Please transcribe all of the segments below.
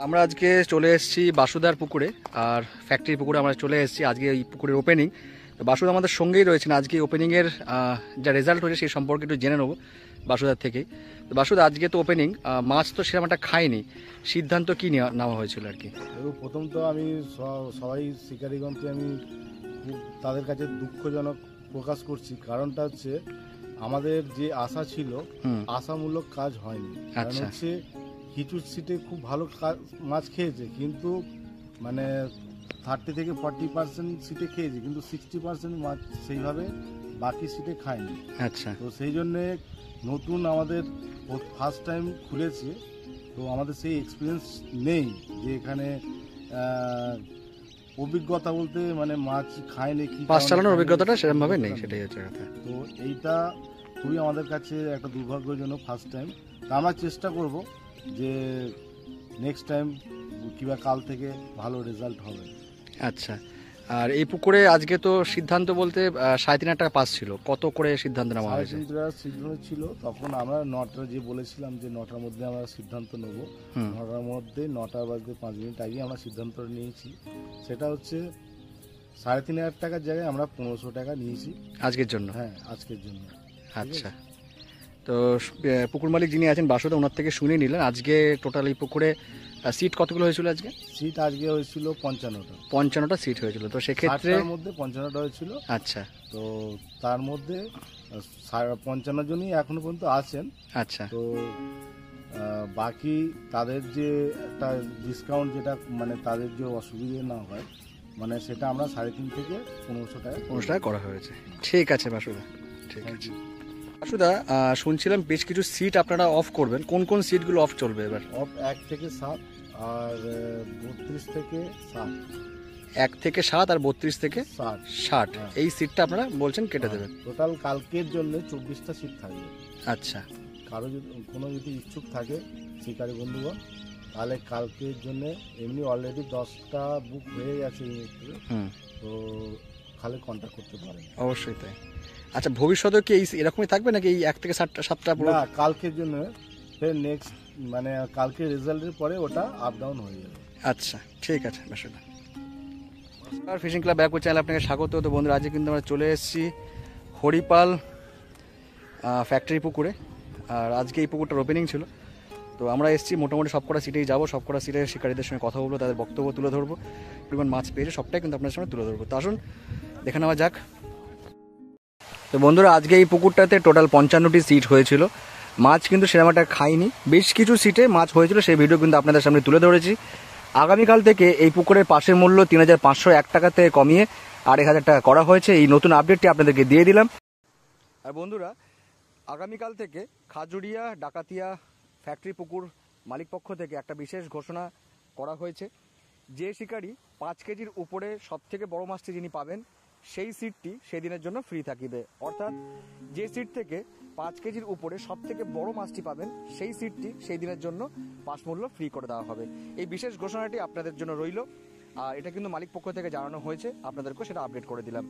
আমরা আজকে চলে এসেছি বাসুদার পুকুরে, আর ফ্যাক্টরি পুকুরে আমরা চলে এসেছি। আজকে এই পুকুরের ওপেনিং। তো বাসুদা আমাদের সঙ্গেই রয়েছেন। আজকে ওপেনিংয়ের যা রেজাল্ট হয়েছে সেই সম্পর্কে একটু জেনে নেবো বাসুদার থেকেই। তো বাসুদা, আজকে তো ওপেনিং, মাছ তো সেরকম একটা খায়নি, সিদ্ধান্ত কী নেওয়া হয়েছিল আর কি? প্রথম তো আমি সবাই শিকারীগণকে আমি তাদের কাছে দুঃখজনক প্রকাশ করছি। কারণটা হচ্ছে আমাদের যে আশা ছিল আশামূলক কাজ হয়নি। কারণ হচ্ছে কিছু সিটে খুব ভালো মাছ খেয়েছে, কিন্তু মানে 30 থেকে 40% সিটে খেয়েছে, কিন্তু 60% মাছ সেইভাবে বাকি সিটে খায়নি। আচ্ছা, তো সেই জন্যে নতুন আমাদের ফার্স্ট টাইম খুলেছে, তো আমাদের সেই এক্সপিরিয়েন্স নেই যে এখানে অভিজ্ঞতা বলতে মানে মাছ খায়নি কি মাছ চালানোর অভিজ্ঞতাটা সেরকমভাবে নেই, সেটাই হচ্ছে কথা। তো এইটা খুবই আমাদের কাছে একটা দুর্ভাগ্যজনক ফার্স্ট টাইম। তা আমরা চেষ্টা করব যে নেক্সট টাইম কিংবা কাল থেকে ভালো রেজাল্ট হবে। আচ্ছা, আর এই পুকুরে আজকে তো সিদ্ধান্ত বলতে 3.5 টাকা পাস ছিল, কত করে সিদ্ধান্ত নেওয়া হয়েছে? 3.5 টাকা সিদ্ধান্ত ছিল, তখন আমরা 9টা যে বলেছিলাম যে 9টার মধ্যে আমরা সিদ্ধান্ত নেব, 9টার মধ্যে 9টা বাজতে 5 মিনিট আগে আমরা সিদ্ধান্ত নিয়েছি। সেটা হচ্ছে 3.5 টাকার জায়গায় আমরা 1500 টাকা নিয়েছি আজকের জন্য। হ্যাঁ, আজকের জন্য। আচ্ছা, তো পুকুর মালিক যিনি আছেন বাসুদা, ওনার থেকে শুনে নিলেন আজকে টোটাল এই পুকুরে সিট কতগুলো হয়েছিল আজকে? সিট আজকে হয়েছিল 55টা সিট হয়েছিল। তো সেক্ষেত্রে 60টার মধ্যে 55টা হয়েছিল। আচ্ছা, তো তার মধ্যে 55 জনই এখনো পর্যন্ত আছেন। আচ্ছা, তো বাকি তাদের যে একটা ডিসকাউন্ট, যেটা মানে তাদের যে অসুবিধে না হয়, মানে সেটা আমরা 3.5 থেকে 1500 টাকা করা হয়েছে। ঠিক আছে বাসুদা, ঠিক আছে। বাসুদা, শুনছিলাম বেশ কিছু সিট আপনারা অফ করবেন, কোন কোন সিটগুলো অফ চলবে এবার? অফ 1 থেকে 7 আর 32 থেকে 7। 1 থেকে 7 আর 32 থেকে 60, এই সিটটা আপনারা বলছেন কেটে দেবেন। টোটাল কালকের জন্য 24টা সিট থাকবে। আচ্ছা, কারো যদি ইচ্ছুক থাকে শিকারী বন্ধুগণ, তাহলে কালকের জন্য এমনি অলরেডি 10টা বুক হয়ে গেছে এই মুহূর্তে, তো খালি কন্ট্যাক্ট করতে পারেন। অবশ্যই তাই। আচ্ছা, ভবিষ্যতে কি এরকমই থাকবে নাকি এই 1 থেকে 7টা? না, কালকের জন্য ফের নেক্সট মানে কালকে রেজাল্টের পরে ওটা আপ ডাউন হয়ে যাবে। আচ্ছা, ঠিক আছে বাসুদা। ফিশিং ক্লাব ব্যাকওয়ার্ড চ্যানেল আপনাকে স্বাগত। তো বন্ধুরা, আজকে কিন্তু আমরা চলে এসেছি হরিপাল ফ্যাক্টরি পুকুরে, আর আজকে এই পুকুরটার ওপেনিং ছিল। তো আমরা এসেছি, মোটামুটি সবকটা সিটেই যাবো, সবকটা সিটের শিকারীদের সঙ্গে কথা বলবো, তাদের বক্তব্য তুলে ধরবো, পরিমাণ মাছ পেয়েছে সবটাই কিন্তু আপনার সঙ্গে তুলে ধরবো। তো আসুন দেখে নেওয়া যাক। তো বন্ধুরা, আজকে এই পুকুরটাতে টোটাল 55টি সিট হয়েছিল, মাছ কিন্তু সেরকম একটা খাইনি। বেশ কিছু সিটে মাছ হয়েছিল, সেই ভিডিও কিন্তু আপনাদের সামনে তুলে ধরেছি। আগামীকাল থেকে এই পুকুরের পাশের মূল্য 3501 টাকা থেকে কমিয়ে 1000 টাকা করা হয়েছে। এই নতুন আপডেটটি আপনাদেরকে দিয়ে দিলাম। আর বন্ধুরা, আগামীকাল থেকে খাজুরিয়া ডাকাতিয়া ফ্যাক্টরি পুকুর মালিক পক্ষ থেকে একটা বিশেষ ঘোষণা করা হয়েছে। যে শিকারী 5 কেজির উপরে সব থেকে বড় মাছটি যিনি পাবেন, সেই সিটটি সেই দিনের জন্য ফ্রি থাকবে। অর্থাৎ যে সিট থেকে 5 কেজির উপরে সব থেকে বড় মাছটি পাবেন, সেই সিটটি সেই দিনের জন্য পাস মূল্য ফ্রি করে দেওয়া হবে। এই বিশেষ ঘোষণাটি আপনাদের জন্য রইল, আর এটা কিন্তু মালিক পক্ষ থেকে জানানো হয়েছে, আপনাদেরকেও সেটা আপডেট করে দিলাম।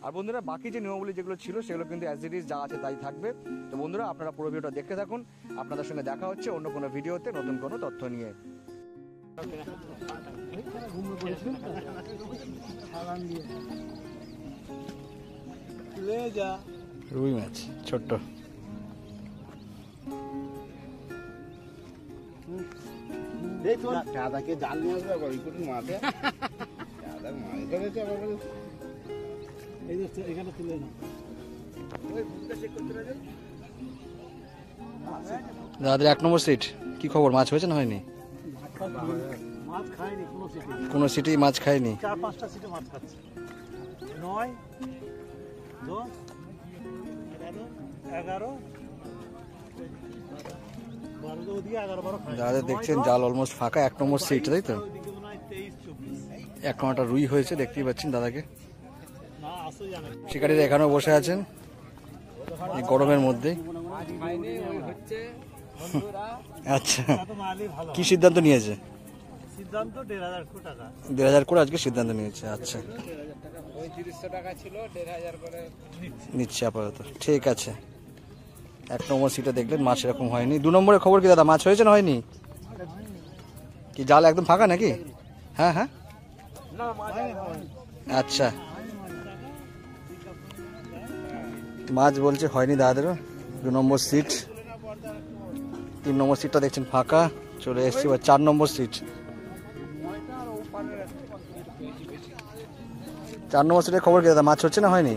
আর বন্ধুরা, বাকি যে নিয়মাবলী যেগুলো ছিল সেগুলো কিন্তু অ্যাজ ইট ইজ যা আছে তাই থাকবে। তো বন্ধুরা, আপনারা পুরো ভিডিওটা দেখতে থাকুন। আপনাদের সঙ্গে দেখা হচ্ছে অন্য কোনো ভিডিওতে নতুন কোনো তথ্য নিয়ে। রুই মাছ ছোট্ট, দাদাকে জাল নিয়ে আসবে আবার ওই মাঠে মাছ ধরেছে আবার এখানে তুলে না। দাদাদের 1 নম্বর সিট, কি খবর? মাছ হয়েছে না হয়নি? মাছ খায়নি কোনো সিটেই মাছ খায়নি। 4-5টা সিটে মাছ খাচ্ছে। 9, 10, 11, 12। দাদা দেখছেন জাল অলমোস্ট ফাঁকা, 1 নম্বর সিট, তাই তো? 1 নম্বরটা রুই হয়েছে, দেখতেই পাচ্ছেন দাদাকে। শিকারীরা এখানেও বসে আছেন এই গরমের মধ্যে। আচ্ছা, কি সিদ্ধান্ত নিয়েছে? সিদ্ধান্ত 1,500 টাকা। 1,500 করে আজকে সিদ্ধান্ত নিয়েছে। আচ্ছা, 300 টাকা ছিল, 1,500 করে নিচ্ছে আপাতত। ঠিক আছে, 1 নম্বর সিটে দেখলেন মাছ এরকম হয়নি। 2 নম্বরের খবর কি দাদা, মাছ হয়েছে না হয়নি? কি জাল একদম ফাঁকা নাকি? হ্যাঁ হ্যাঁ, আচ্ছা। মাছ বলছে হয়নি দাদাদেরও। 2 নম্বর সিট, 3 নম্বর সিটটা দেখছেন ফাঁকা। চলে এসছি এবার 4 নম্বর সিট। 4 নম্বর সিটের খবর কি দাদা, মাছ হচ্ছে না হয়নি?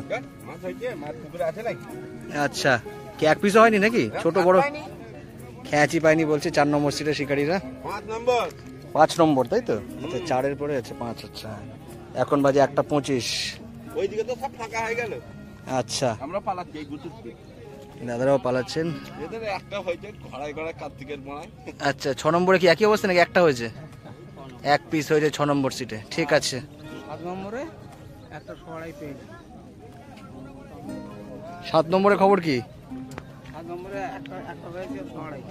আচ্ছা, কি এক পিসও হয়নি নাকি? ছোট বড় খেঁচি পায়নি বলছে 4 নম্বর সিটের শিকারীরা। 5 নম্বর তাই তো? আচ্ছা, 4-এর পরে আছে 5। আচ্ছা, এখন বাজে 1:25। ওইদিকে তো সব ফাঁকা হয়ে গেল। আচ্ছা, আমরা পালাচ্ছি এই গুতুর দাদারাও পালাচ্ছেন। এদের একটা হয়েছে ঘড়াই ঘড়াই কার্তিকের মনায়। আচ্ছা, 6 নম্বরে কি একই অবস্থা নাকি একটা হয়েছে? 1 পিস হয়েছে 6 নম্বর সিটে। ঠিক আছে। 7 নম্বরে একটা সরাই পেয়েছি। 7 নম্বরের খবর কি? 7 নম্বরে একটা হয়েছে সরাই।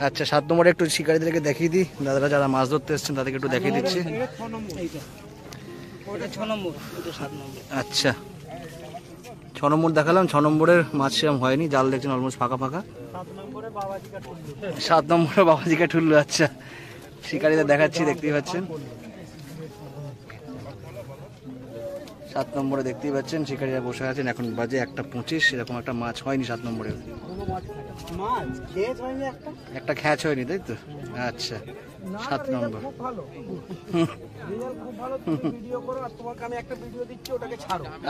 আচ্ছা, 7 নম্বরে একটু শিকারীদেরকে দেখিয়ে দিই। দাদারা যারা মাছ ধরতে এসেছেন তাদেরকে একটু দেখিয়ে দিচ্ছি। ওটা 6 নম্বর, ওটা 7 নম্বর। আচ্ছা, 6 নম্বর দেখালাম। 6 নম্বরের মাছ সেরকম হয়নি, জাল দেখছেন অলমোস্ট ফাঁকা ফাঁকা। 7 নম্বরে বাবাজিকা ঠুল্লু। আচ্ছা, শিকারীদের দেখাচ্ছি, দেখতেই পাচ্ছেন। 7 নম্বরে দেখতেই পাচ্ছেন শিকারীরা বসে আছেন। এখন বাজে 1:25। এরকম একটা মাছ হয়নি 7 নম্বরে। একটা খ্যাচ হয়নি তাই তো? আচ্ছা, 7 নম্বর।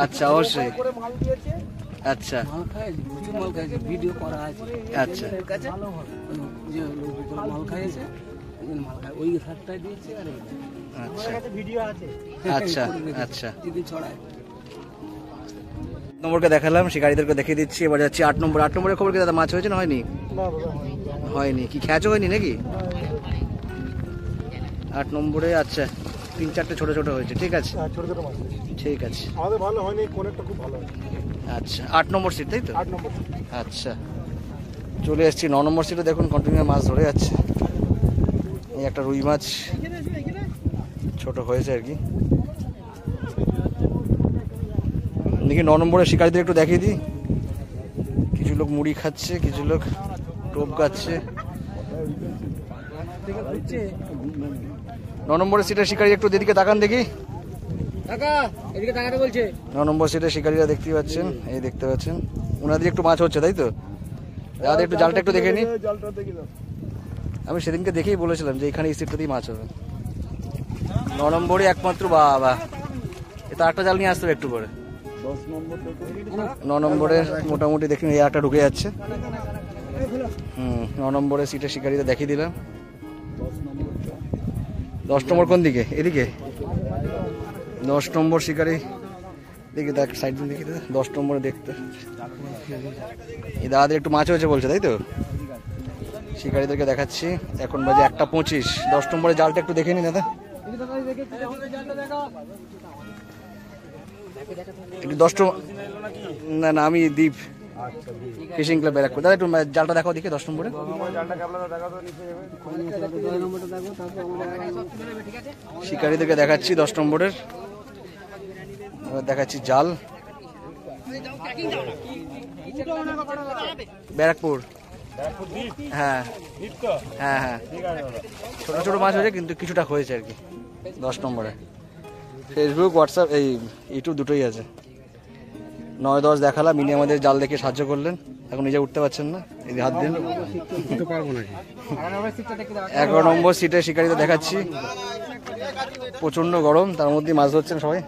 আচ্ছা, অবশ্যই। আচ্ছা, মাল খাইছে, ভিডিও করা আছে। আচ্ছা, যে মাল খাইছে, মাল খায় ওই হাতটাই দিয়েছে। আর আচ্ছা, ভিডিও আছে। আচ্ছা, আচ্ছা। যদি ছড়ায় নম্বরকে দেখালাম, শিকারীদেরকে দেখিয়ে দিচ্ছি। এবার যাচ্ছি 8 নম্বর। 8 নম্বরের খবর কি দাদা, মাছ হয়েছে না হয়নি? হয়নি। কি খ্যাচও হয়নি নাকি? 8 নম্বরে আচ্ছা 3-4টে ছোট ছোট হয়েছে। ঠিক আছে, ছোট ছোট মাছ ঠিক আছে। আমাদের ভালো হয়নি, কোনেরটা খুব ভালো হয়। আচ্ছা, 8 নম্বর সিট তাই তো? 8 নম্বর। আচ্ছা, চলে এসেছি 9 নম্বর সিটে। দেখুন কন্টিনিউ মাছ ধরে যাচ্ছে। এই একটা রুই মাছ ছোট হয়েছে আর কি। দেখি 9 নম্বরের শিকারীদের একটু দেখিয়ে দিই। কিছু লোক মুড়ি খাচ্ছে, কিছু লোক টোপ গাচ্ছে। 9 নম্বরের সিটের শিকারী একটু দিদিকে তাকান দেখি। কাকা এদিকে তাকাতে বলছে। 9 নম্বর সিটের শিকারীরা দেখতেই পাচ্ছেন, এই দেখতে পাচ্ছেন। ওনাদের একটু মাছ হচ্ছে তাই তো? দাদা একটু জালটা একটু দেখে নি। আমি সেদিনকে দেখেই বলেছিলাম যে এখানে এই সিটটাতেই মাছ হবে। 9 নম্বরে একমাত্র বাবা, এটা একটা জাল নিয়ে আসতে হবে একটু করে। 9 নম্বরে মোটামুটি দেখুন এই একটা ঢুকে যাচ্ছে। 9 নম্বরে সিটের শিকারীরা দেখিয়ে দিলাম। 10 নম্বর কোন দিকে? এদিকে 10 নম্বর শিকারী দেখি, দেখ সাইড দিয়ে দেখি। 10 নম্বরে দেখতে এই দাদাদের একটু মাছ হয়েছে বলছে তাই তো? শিকারীদেরকে দেখাচ্ছি। এখন বাজে 1:25। 10 নম্বরে জালটা একটু দেখে নি দাদা। একটু 10 না না, আমি দ্বীপ ফিশিং ক্লাব ব্যারাকপুর। দাদা একটু জালটা দেখাও দিকে 10 নম্বরে। শিকারীদেরকে দেখাচ্ছি 10 নম্বরের। এবার দেখাচ্ছি জাল। ব্যারাকপুর। হ্যাঁ হ্যাঁ হ্যাঁ, ছোট ছোট মাছ হয়েছে কিন্তু কিছুটা হয়েছে আর কি। 10 নম্বরে ফেসবুক, হোয়াটসঅ্যাপ, এই ইউটিউব দুটোই আছে। 9-10 দেখালাম, ইনি আমাদের জাল দেখে সাহায্য করলেন। এখন নিজে উঠতে পারছেন না, এই হাত দিন। 11 নম্বর সিটে শিকারীদের দেখাচ্ছি। প্রচন্ড গরম, তার মধ্যে মাছ ধরছেন সবাই।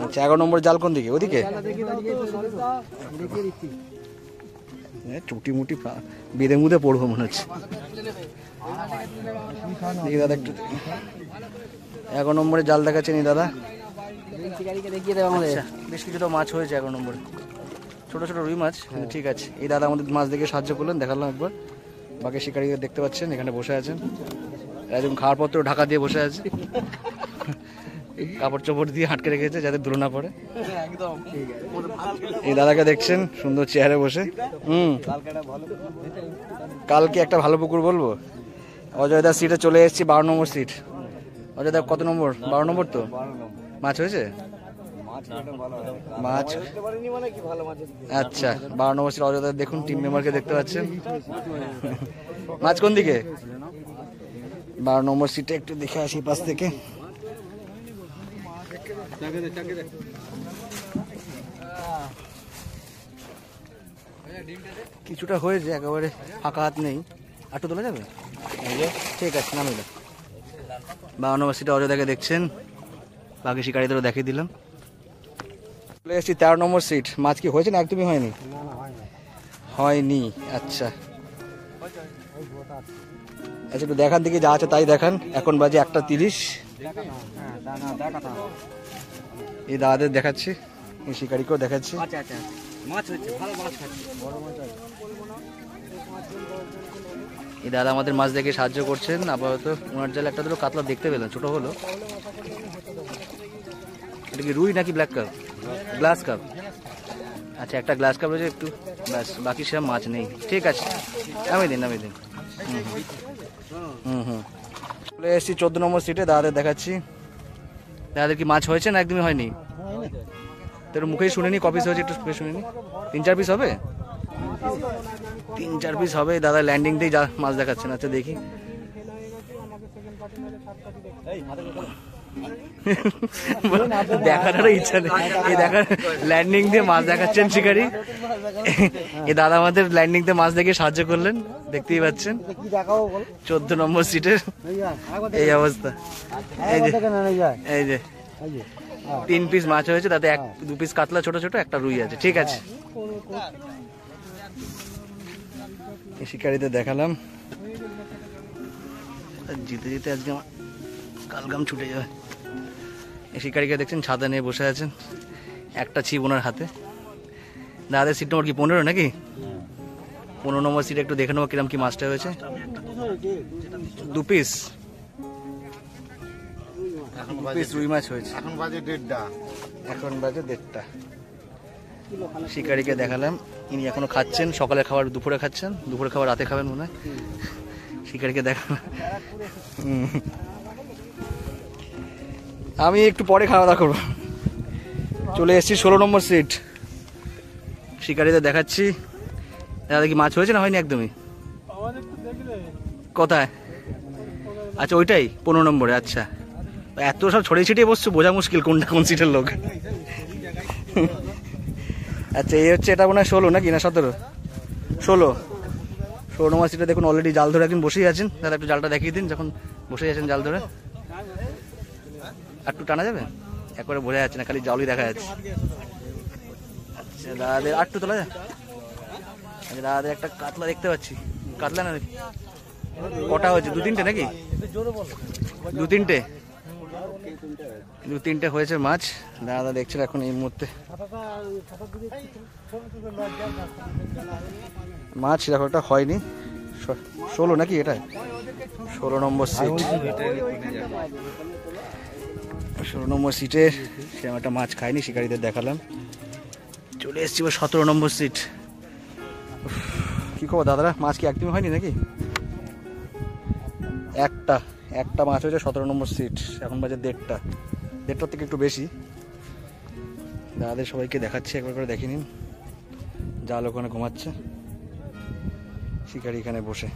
আচ্ছা, 11 নম্বর জাল কোন দিকে? ওদিকে চুটি মুটি বেঁধে মুদে পড়বো মনে হচ্ছে। দেখি দাদা একটু 11 নম্বরে জাল দেখাচ্ছেন এই দাদা। আচ্ছা, বেশ কিছু তো মাছ হয়েছে 11 নম্বরে, ছোট ছোট রুই মাছ। ঠিক আছে, এই দাদা আমাদের মাছ দেখে সাহায্য করলেন, দেখালাম একবার। বাকি শিকারীদের দেখতে পাচ্ছেন এখানে বসে আছেন। একদম খাওয়ার পত্র ঢাকা দিয়ে বসে আছে, কাপড় চোপড় দিয়ে আটকে রেখেছে যাতে ধুলো না পড়ে। এই দাদাকে দেখছেন সুন্দর চেয়ারে বসে। কালকে একটা ভালো পুকুর বলবো। অজয়দার সিটে চলে এসেছি, 12 নম্বর সিট। অজয়দা কত নম্বর? 12 নম্বর তো। মাছ হয়েছে? মাছ আচ্ছা 12 নম্বর সিট অযোধ্যা দেখুন টিম মেম্বারকে দেখতে পাচ্ছেন। মাছ কোন দিকে? 12 নম্বর সিটে একটু দেখে আসি পাশ থেকে। কিছুটা হয়েছে, একেবারে ফাঁকা হাত নেই। একটু তোলা যাবে? ঠিক আছে, নামিয়ে দাও। 12 নম্বর সিটে অযোধ্যাকে দেখছেন, বাকি শিকারীদেরও দেখিয়ে দিলাম। চলে এসেছি 13 নম্বর সিট। মাছ কি হয়েছে না একদমই হয়নি? হয়নি, আচ্ছা আচ্ছা, একটু দেখান দিকে যা আছে তাই দেখান। এখন বাজে 1:30। এই দাদাদের দেখাচ্ছি, এই শিকারিকেও দেখাচ্ছি। এই দাদা আমাদের মাছ দেখে সাহায্য করছেন। আপাতত ওনার জালে একটা দুটো কাতলা দেখতে পেলাম, ছোট হলো। এটা কি রুই নাকি ব্ল্যাক কাপ? Glass cup. আচ্ছা, একটা গ্লাস কাপ রয়েছে একটু, ব্যাস, বাকি সব মাছ নেই। ঠিক আছে, নামিয়ে দিন। চলে এসেছি 14 নম্বর সিটে, দাদাদের দেখাচ্ছি। দাদাদের কি মাছ হয়েছে না একদমই হয়নি? তোর মুখেই শুনিনি ক পিস হয়েছে, একটু শুনিনি। 3-4 পিস হবে? 3-4 পিস হবে। দাদা ল্যান্ডিং দিয়ে যা মাছ দেখাচ্ছেন। আচ্ছা দেখি। দেখার ইচ্ছা নেই। এই দেখার ল্যান্ডিং দিয়ে মাছ দেখাচ্ছেন শিকারি। এই দাদা আমাদের ল্যান্ডিং দিয়ে মাছ দেখে সাহায্য করলেন, দেখতেই পাচ্ছেন। 14 নম্বর সিটের এই অবস্থা। এই যে 3 পিস মাছ হয়েছে, তাতে 1-2 পিস কাতলা ছোট ছোট, একটা রুই আছে। ঠিক আছে, এই শিকারিদের দেখালাম। জিতে জিতে আজকে আমার কালগাম ছুটে যাবে। এই শিকারিকে দেখছেন ছাতা নিয়ে বসে আছেন, একটা ছিপ ওনার হাতে। দাদাদের সিট নম্বর কি 15 নাকি? 15 নম্বর সিটে একটু দেখে নেবো কিরম কি মাছটা হয়েছে। 2 পিস রুই মাছ হয়েছে। এখন বাজে 1:30। এখন বাজে 1:30। শিকারিকে দেখালাম, ইনি এখনো খাচ্ছেন। সকালে খাবার দুপুরে খাচ্ছেন, দুপুরে খাবার রাতে খাবেন মনে হয়। শিকারিকে দেখালাম। আমি একটু পরে খাওয়া দাওয়া করবো। চলে এসেছি 16 নম্বর সিট, শিকারিদের দেখাচ্ছি। দাদা কি মাছ হয়েছে না হয়নি একদমই? কোথায়? আচ্ছা ওইটাই 15 নম্বরে। আচ্ছা, এত সব ছড়িয়ে ছিটিয়ে বসছো, বোঝা মুশকিল কোনটা কোন সিটের লোক। আচ্ছা, এই হচ্ছে, এটা মনে হয় 16 নাকি না 17? 16 নম্বর সিটে দেখুন অলরেডি জাল ধরে একদিন বসেই আছেন। দাদা একটু জালটা দেখিয়ে দিন, যখন বসে আছেন জাল ধরে। একটু টানা যাবে? একবারে বোঝা যাচ্ছে না, খালি জালই দেখা যাচ্ছে। আচ্ছা, দাদাদের একটু তোলা যায়? আচ্ছা, দাদাদের একটা কাতলা দেখতে পাচ্ছি। কাতলা না কটা হয়েছে? 2-3টে নাকি? 2-3টে হয়েছে মাছ। দাদা দেখছেন এখন এই মুহূর্তে। মাছ সেরকম একটা হয়নি। 16 নাকি এটা? 16 নম্বর সিট। 16 নম্বর সিটে সেরকম একটা মাছ খায়নি, শিকারীদের দেখালাম। চলে এসছি 17 নম্বর সিট। কি খবর দাদারা, মাছ কি একদমই হয়নি নাকি? একটা মাছ হয়েছে 17 নম্বর সিট। এখন বাজে 1:30 থেকে একটু বেশি। দাদাদের সবাইকে দেখাচ্ছে, একবার করে দেখে নিন। জাল ওখানে ঘুমাচ্ছে, শিকারি এখানে বসে।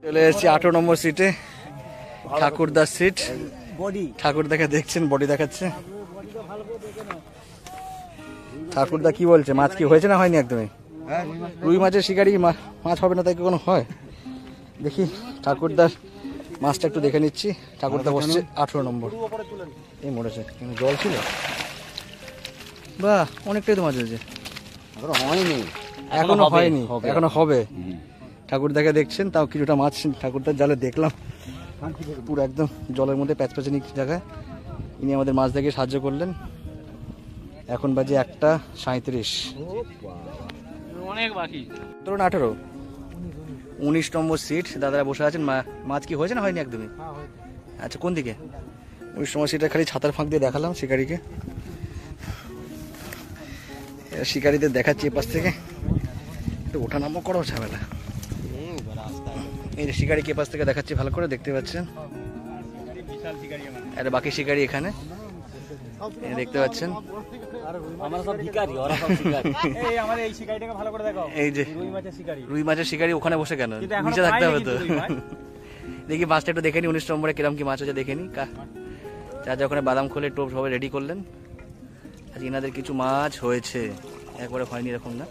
চলে এসেছি 18 নম্বর সিটে, ঠাকুরদার সিট। ঠাকুরদাকে দেখছেন, বডি দেখাচ্ছে। ঠাকুরদা কি বলছে, মাছ কি হয়েছে না হয়নি একদমই? রুই মাছের শিকারি মাছ হবে না তাই কোনো হয়? দেখি ঠাকুরদার মাছটা একটু দেখে নিচ্ছি। ঠাকুরদা বসছে 18 নম্বর। এই মরেছে, কিন্তু জল ছিল। বাহ, অনেকটাই তো মাছ হয়েছে। এখনো হয়নি, এখনো হবে। ঠাকুরদাকে দেখছেন, তাও কিছুটা মাছ ঠাকুরদার জালে দেখলাম। পুরো একদম জলের মধ্যে প্যাচপ্যাচানি জায়গায়। ইনি আমাদের মাছ দেখে সাহায্য করলেন। এখন বাজে 1:37। অনেক বাকি। ধরুন 18, 19 নম্বর সিট। দাদারা বসে আছেন। মাছ কি হয়েছে না হয়নি একদমই? আচ্ছা, কোন দিকে? 19 নম্বর সিটে খালি ছাতার ফাঁক দিয়ে দেখালাম শিকারিকে। শিকারিদের দেখাচ্ছি এ পাশ থেকে। একটু ওঠা নামও করো ঝামেলা। এই যে শিকারিকে এ পাশ থেকে দেখাচ্ছি, ভালো করে দেখতে পাচ্ছেন। আর বাকি শিকারি এখানে। এই দেখতে পাচ্ছেন আমরা সব ভিখারি, ওরা সব শিকারি। এই আমাদের এই শিকারিটাকে ভালো করে দেখো, এই যে রুই মাছের শিকারি। রুই মাছের শিকারি ওখানে বসে কেন, কিন্তু এখনো নিচে থাকতে হবে পাইনি তো। কিন্তু রুই মাছ। দেখি মাছটা একটু দেখে নি 19 নম্বরে কিরম কি মাছ হচ্ছে দেখে নি। চাচা ওখানে বাদাম খোলে টোপ সবাই রেডি করলেন। আজ ইনাদের কিছু মাছ হয়েছে, একবারে হয়নি এরকম না।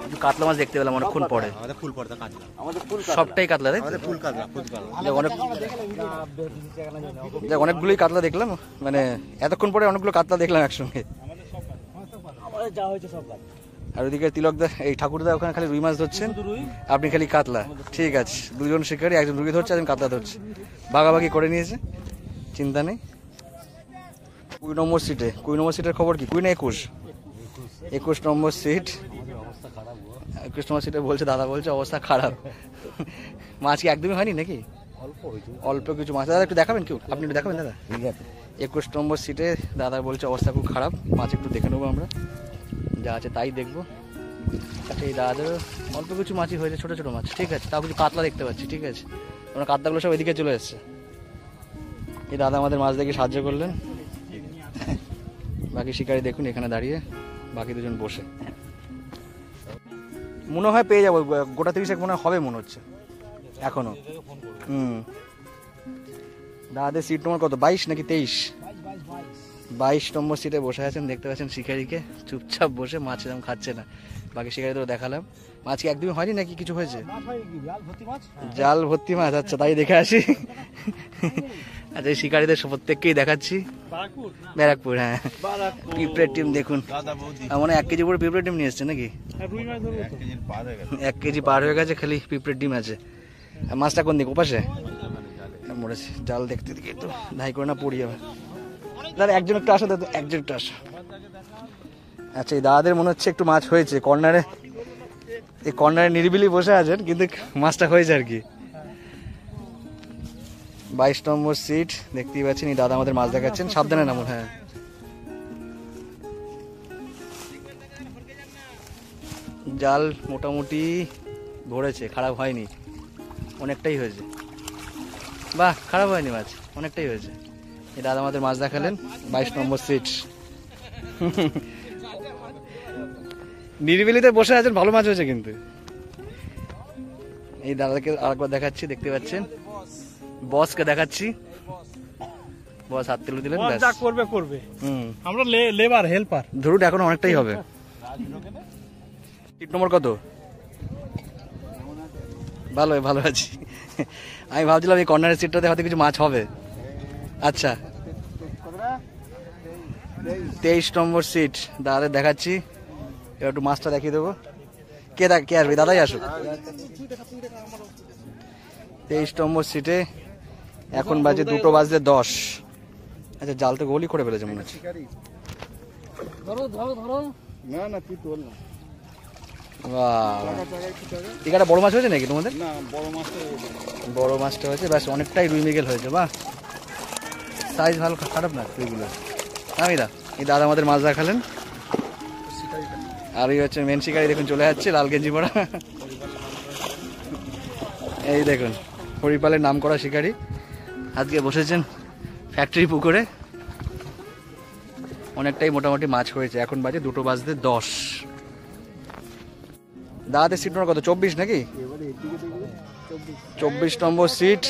একটু কাতলা মাছ দেখতে পেলাম অনেকক্ষণ পরে। আমাদের ফুল পর্দা কাতলা, সবটাই কাতলা তাই তো? ফুল কাতলা, ফুল কাতলা। যাক, অনেকগুলোই কাতলা দেখলাম, মানে এতক্ষণ পরে অনেকগুলো কাতলা দেখলাম একসঙ্গে। আমাদের যা হয়েছে সব কাজ। আর ওদিকে তিলকদা এই ঠাকুরদা ওখানে খালি রুই মাছ ধরছেন, আপনি খালি কাতলা। ঠিক আছে, দুজন শিকারি, একজন রুই ধরছে, একজন কাতলা ধরছে, ভাগাভাগি করে নিয়েছে, চিন্তা নেই। 20 নম্বর সিটে, 20 নম্বর সিটের খবর কি? 20 না 21? 21 নম্বর সিট। 21 নম্বর সিটে বলছে, দাদা বলছে অবস্থা খারাপ। মাছ কি একদমই হয়নি নাকি? অল্প কিছু মাছ। দাদা একটু দেখাবেন, কেউ আপনি একটু দেখাবেন দাদা? ঠিক আছে। 21 নম্বর সিটে দাদা বলছে অবস্থা খুব খারাপ, মাছ একটু দেখে নেবো আমরা, যা আছে তাই দেখবো। আচ্ছা, এই দাদাদেরও অল্প কিছু মাছই হয়েছে, ছোটো ছোটো মাছ। ঠিক আছে, তাও কিছু কাতলা দেখতে পাচ্ছি। ঠিক আছে, আমরা কাতলাগুলো সব এদিকে চলে এসছে। এই দাদা আমাদের মাছ দেখে সাহায্য করলেন। বাকি শিকারি দেখুন এখানে দাঁড়িয়ে, বাকি দুজন বসে। মনে হয় পেয়ে যাবো, গোটা 30 মনে হবে মনে হচ্ছে এখনো। দাদাদের সিট নম্বর কত? 22 নাকি 23? 22 নম্বর সিটে বসে আছেন, দেখতে পাচ্ছেন শিকারিকে চুপচাপ বসে, মাছ এরকম খাচ্ছে না। বাকি শিকারিদেরও দেখালাম। মাছ কি একদমই হয়নি নাকি কিছু হয়েছে? জাল ভর্তি মাছ। আচ্ছা, তাই দেখে আসি। আচ্ছা, এই শিকারিদের প্রত্যেককেই দেখাচ্ছি। ব্যারাকপুর, হ্যাঁ। পিঁপড়ের টিম দেখুন, মানে 1 কেজি করে পিঁপড়ের ডিম নিয়ে এসছে নাকি? 1 কেজি পার হয়ে গেছে, খালি পিঁপড়ের ডিম আছে। আর মাছটা কোন দিক? ওপাশে মরেছে। জাল দেখতে দিকে একটু ধাই করে না পড়ি যাবে। দাদা একজন একটু আসো, দাদা একজন একটু আসো। আচ্ছা, এই দাদাদের মনে হচ্ছে একটু মাছ হয়েছে। কর্নারে, এই কর্নারে নিরিবিলি বসে আছেন, কিন্তু মাছটা হয়েছে আর কি। 22 নম্বর সিট দেখতেই পাচ্ছেন, এই দাদা আমাদের মাছ দেখাচ্ছেন। সাবধানে নামুন। হ্যাঁ, জাল মোটামুটি ধরেছে, খারাপ হয়নি, অনেকটাই হয়েছে। বাহ, খারাপ হয়নি মাছ, অনেকটাই হয়েছে। এই দাদা আমাদের মাছ দেখালেন। 22 নম্বর সিট। নিরিবিলিতে বসে আছেন, ভালো মাছ হয়েছে কিন্তু। এই দাদাকে আরেকবার দেখাচ্ছি, দেখতে পাচ্ছেন। বসকে দেখাচ্ছি, বস হাত তুলে দিলেন। যা করবে করবে, আমরা লেবার হেল্পার। ধরুন এখন অনেকটাই হবে। সিট নম্বর কত? ভালো, ভালো আছি। আমি ভাবছিলাম এই কর্নারের সিটটাতে হয়তো কিছু মাছ হবে। আচ্ছা, 23 নম্বর সিট দাদাদের দেখাচ্ছি। এবার একটু মাছটা দেখিয়ে দেবো। কে আসবে? দাদাই আসুক। 23 নম্বর সিটে এখন বাজে 2:10। আচ্ছা, জাল তো গোলই করে ফেলেছে মনে হচ্ছে। ধরো ধরো ধরো। না না, তুই তোল না। এখানে বড় মাছ হয়েছে নাকি তোমাদের? না, বড় মাছটা, বড় মাছটা হয়েছে, ব্যাস অনেকটাই রুই মৃগেল হয়েছে। বাহ, সাইজ ভালো, খারাপ না রুইগুলো। আমি এই দাদা আমাদের মাছ দেখালেন। আর এই হচ্ছে মেন শিকারি, দেখুন চলে যাচ্ছে, লাল গেঞ্জি পরা। এই দেখুন হরিপালের নাম করা শিকারি আজকে বসেছেন ফ্যাক্টরি পুকুরে। অনেকটাই মোটামুটি মাছ হয়েছে। এখন বাজে 2:10। দাদাদের সিট নম্বর কত? 24 নাকি? 24 নম্বর সিট।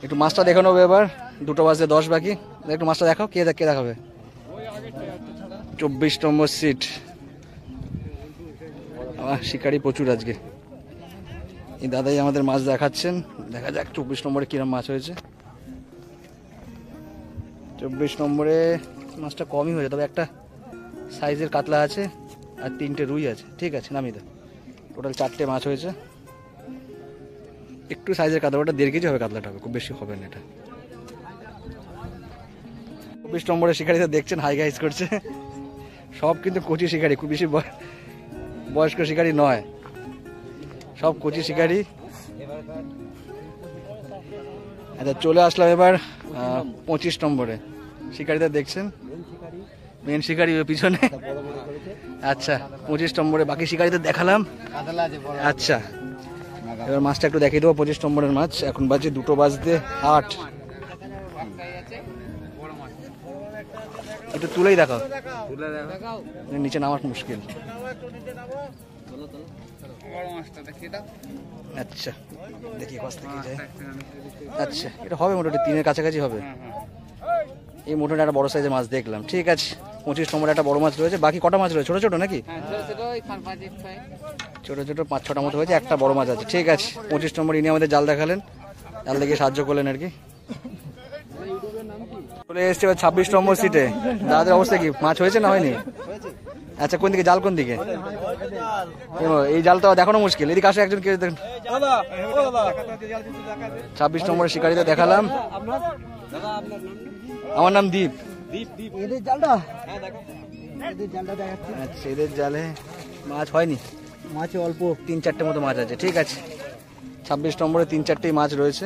একটু মাছটা দেখে নেবো এবার। 2:10 বাকি। একটু মাছটা দেখাও, কে দেখাবে? 24 নম্বর সিট। শিকারি প্রচুর আজকে। এই দাদাই আমাদের মাছ দেখাচ্ছেন। দেখা যাক 24 নম্বরে কিরম মাছ হয়েছে। 24 নম্বরে মাছটা কমই হয়েছে, তবে একটা সাইজের কাতলা আছে আর 3টে রুই আছে। ঠিক আছে, নামিয়ে দাও। টোটাল 4টে মাছ হয়েছে। একটু সাইজের কাতলা, ওটা 1.5 কেজি হবে কাতলাটা, খুব বেশি হবে না এটা। 24 নম্বরের শিকারিটা দেখছেন হাই গাইজ করছে। সব কিন্তু কচি শিকারি, খুব বেশি বয়স্ক শিকারি নয়, সব কচি শিকারি। আচ্ছা, চলে আসলাম এবার 25 নম্বরে। শিকারিটা দেখছেন, মেন শিকারি পিছনে। আচ্ছা, 25 নম্বরে বাকি শিকারিদের দেখালাম। আচ্ছা, এবার মাছটা একটু দেখিয়ে দেবো। 25 নম্বরের মাছ। এখন বাজে 2:08। একটু তুলেই দেখাও, তুলে দেখাও নিচে নামার মুশকিল। বড় মাছটা দেখিয়ে দাও। আচ্ছা দেখি কষ্ট কি যায়। আচ্ছা এটা হবে মোটামুটি 3-এর কাছাকাছি হবে। এই মোটামুটি একটা বড় সাইজের মাছ দেখলাম। ঠিক আছে, 25 নম্বরে একটা বড় মাছ রয়েছে। বাকি কটা মাছ রয়েছে? ছোট ছোট নাকি? ছোট ছোট 5-6টা মতো হয়েছে, একটা বড় মাছ আছে। ঠিক আছে, 25 নম্বর ইনি আমাদের জাল দেখালেন, জাল দেখে সাহায্য করলেন আর কি। চলে এসছে 26 নম্বর সিটে। দাদাদের অবস্থা কি, মাছ হয়েছে না হয়নি? আচ্ছা কোন দিকে জাল, কোন দিকে? এই জাল তো দেখানো মুশকিল, এদিকে আসে একজন। 26 নম্বরের শিকারিতে দেখালাম। আমার নাম দীপ। আচ্ছা এদের জালে মাছ হয়নি, মাছ অল্প 3-4টে মতো মাছ আছে। ঠিক আছে, 26 নম্বরে 3-4টেই মাছ রয়েছে।